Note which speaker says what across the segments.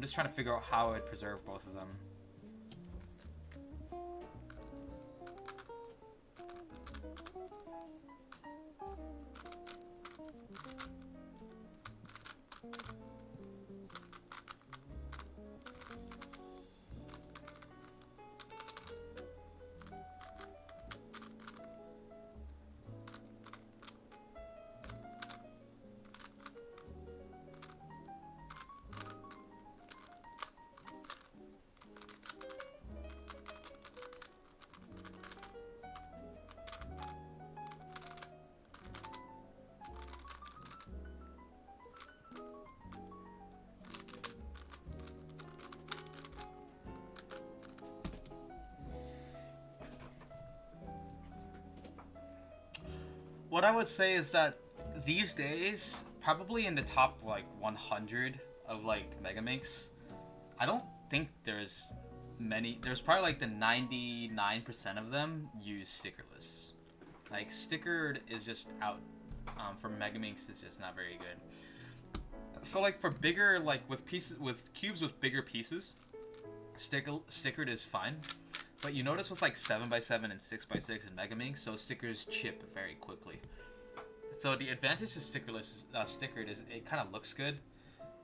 Speaker 1: I'm just trying to figure out how I would preserve both of them. What I would say is that these days, probably in the top like 100 of like Megaminx, I don't think there's many. There's probably like the 99% of them use stickerless. Like stickered is just out. For Megaminx is just not very good. So like for bigger, like with cubes with bigger pieces, stickered is fine. But you notice with like 7x7 and 6x6 and Megaminx, those stickers chip very quickly. So the advantage to stickered is it kind of looks good,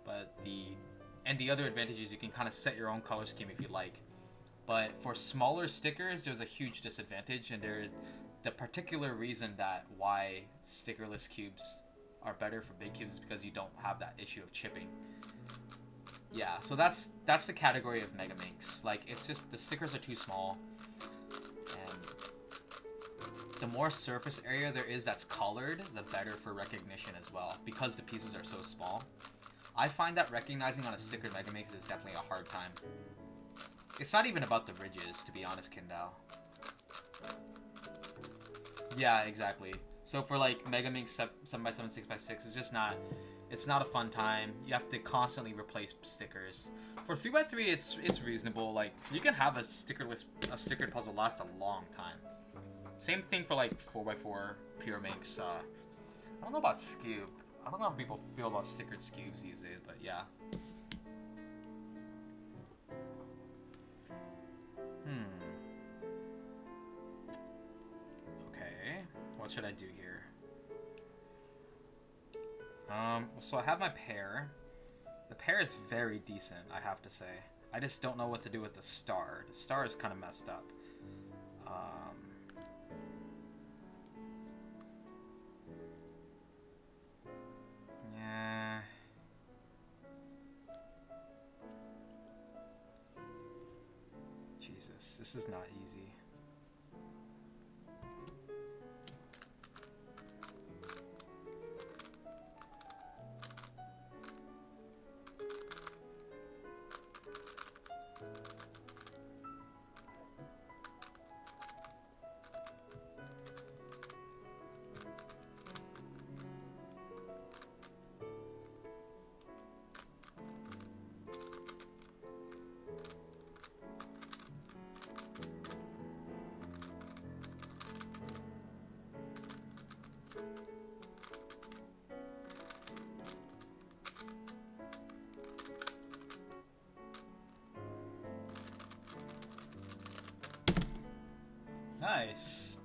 Speaker 1: but the other advantage is you can kind of set your own color scheme if you like. But for smaller stickers, there's a huge disadvantage, and the particular reason that why stickerless cubes are better for big cubes is because you don't have that issue of chipping. Yeah, so that's the category of Megaminx. Like, it's just the stickers are too small, and the more surface area there is that's colored, the better for recognition as well, because the pieces are so small. I find that recognizing on a stickered Megaminx is definitely a hard time. It's not even about the ridges, to be honest, Kindao. Yeah, exactly. So for like Megaminx 7x7, 6x6, it's just not... It's not a fun time. You have to constantly replace stickers. For 3x3, it's reasonable. Like, you can have a stickered puzzle last a long time. Same thing for like 4x4 Pure Minx. I don't know about Scube. I don't know how people feel about stickered Scubes these days, but yeah. Okay, what should I do here? So I have my pair. The pair is very decent, I have to say. I just don't know what to do with the star. The star is kind of messed up. Yeah. Jesus, this is not easy. Nice.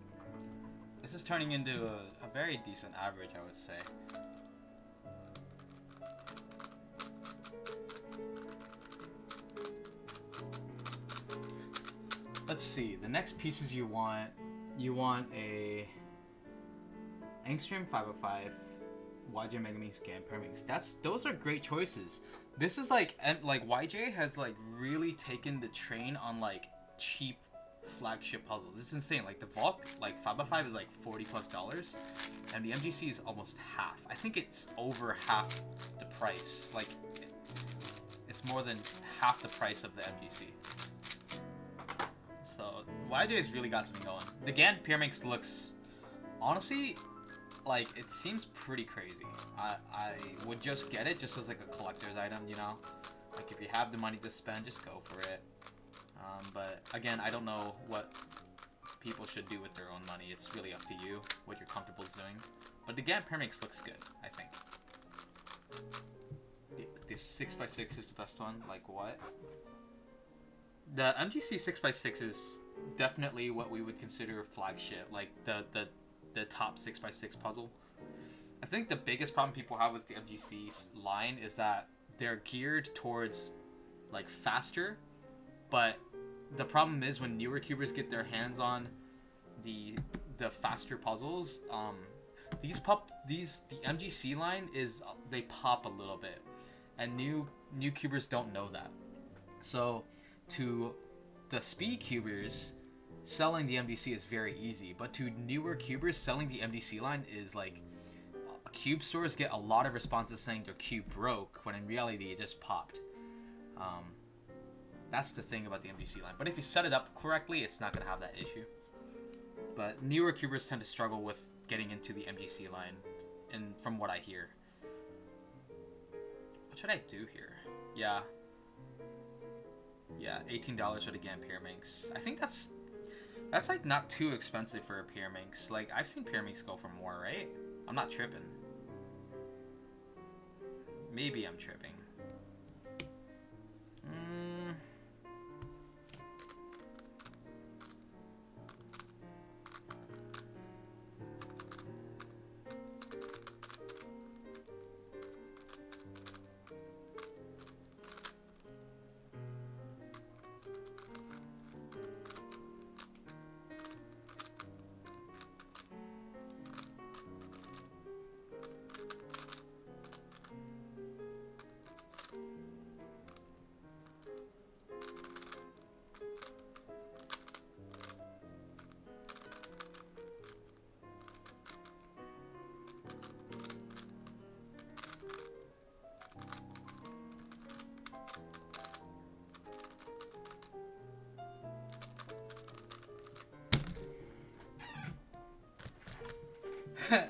Speaker 1: This is turning into a very decent average, I would say. Let's see. The next pieces you want a Angstrom 505, YJ Megaminx, Gan Permix. Those are great choices. This is like YJ has like really taken the train on like cheap flagship puzzles. It's insane. Like the Valk, like 5x5 is like $40+, and the MGC is almost half. I think it's over half the price. Like it's more than half the price of the MGC. So YJ's really got something going. The Gan Pyramix looks, honestly, like it seems pretty crazy. I would just get it just as like a collector's item, you know. Like if you have the money to spend, just go for it. But again, I don't know what people should do with their own money. It's really up to you, what you're comfortable doing. But the Gan Pyramix looks good, I think. the 6x6 is the best one. Like what? The MGC 6x6 is definitely what we would consider flagship, like the top 6x6 puzzle. I think the biggest problem people have with the MGC line is that they're geared towards like faster, but the problem is when newer cubers get their hands on the faster puzzles, the MGC line is they pop a little bit, and new cubers don't know that. So to the speed cubers, selling the MDC is very easy, but to newer cubers, selling the MDC line is like, cube stores get a lot of responses saying their cube broke, when in reality it just popped. That's the thing about the MDC line. But if you set it up correctly, it's not going to have that issue. But newer cubers tend to struggle with getting into the MDC line, and from what I hear. What should I do here? Yeah, $18 for the GAN Pyraminx. I think that's like not too expensive for a Pyraminx. Like, I've seen Pyraminx go for more, right? I'm not tripping. Maybe I'm tripping.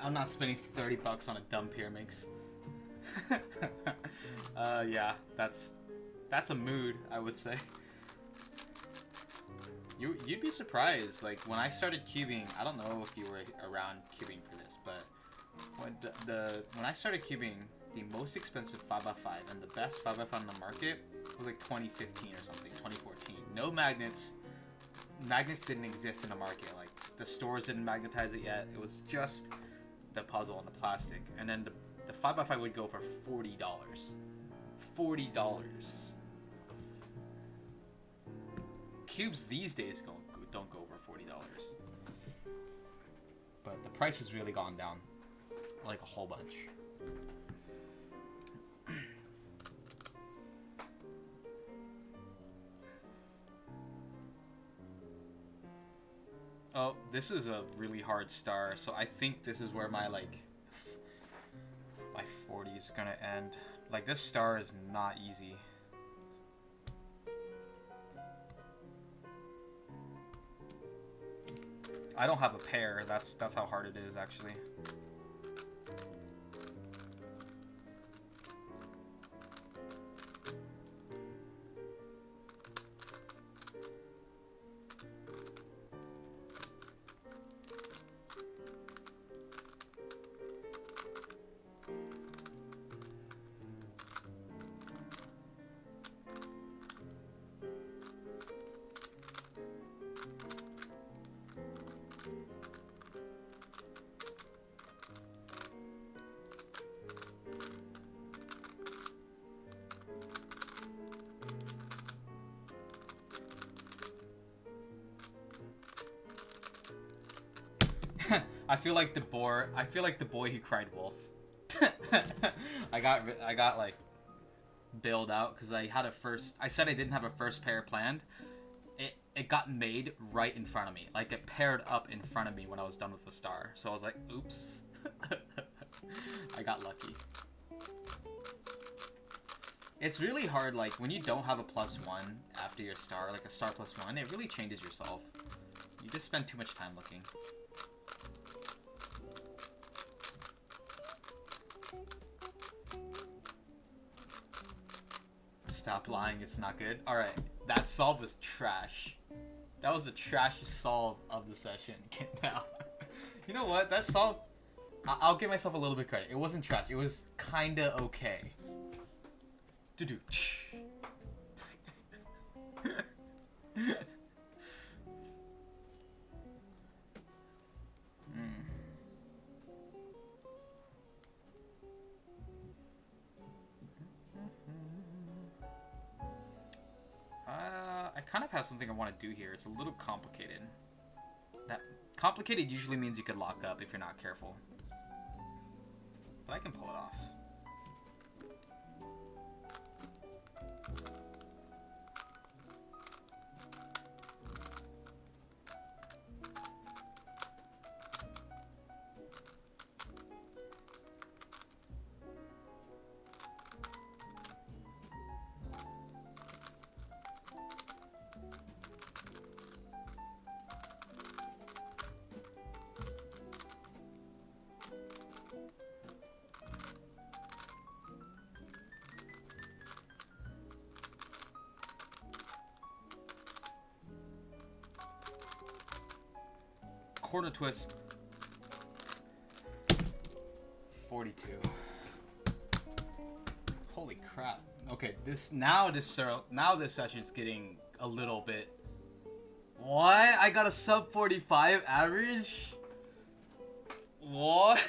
Speaker 1: I'm not spending $30 on a dumb Pyraminx. Yeah, that's a mood, I would say. You'd be surprised. Like, when I started cubing, I don't know if you were around cubing for this, but when I started cubing, the most expensive 5x5 and the best 5x5 on the market was like 2015 or something, 2014. No magnets. Magnets didn't exist in the market. Like, the stores didn't magnetize it yet. It was just the puzzle and the plastic. And then the 5x5 would go for $40. $40. Cubes these days don't go over $40. But the price has really gone down. Like a whole bunch. Oh, this is a really hard star, so I think this is where my 40 is gonna end. Like, this star is not easy. I don't have a pair, that's how hard it is, actually. I feel like the boy who cried wolf. I got like bailed out because I said I didn't have a first pair planned. It got made right in front of me. Like, it paired up in front of me when I was done with the star. So I was like, oops. I got lucky. It's really hard, like, when you don't have a +1 after your star, like a star +1, it really changes yourself. You just spend too much time looking. Stop lying, it's not good. Alright, that solve was trash. That was the trashiest solve of the session. Now, you know what? That solve, I'll give myself a little bit of credit. It wasn't trash. It was kinda okay. Do-do. I kind of have something I want to do here. It's a little complicated. That complicated usually means you could lock up if you're not careful. But I can pull it off. Corner twist. 42. Holy crap. Okay, this session's getting a little bit. What? I got a sub 45 average? What?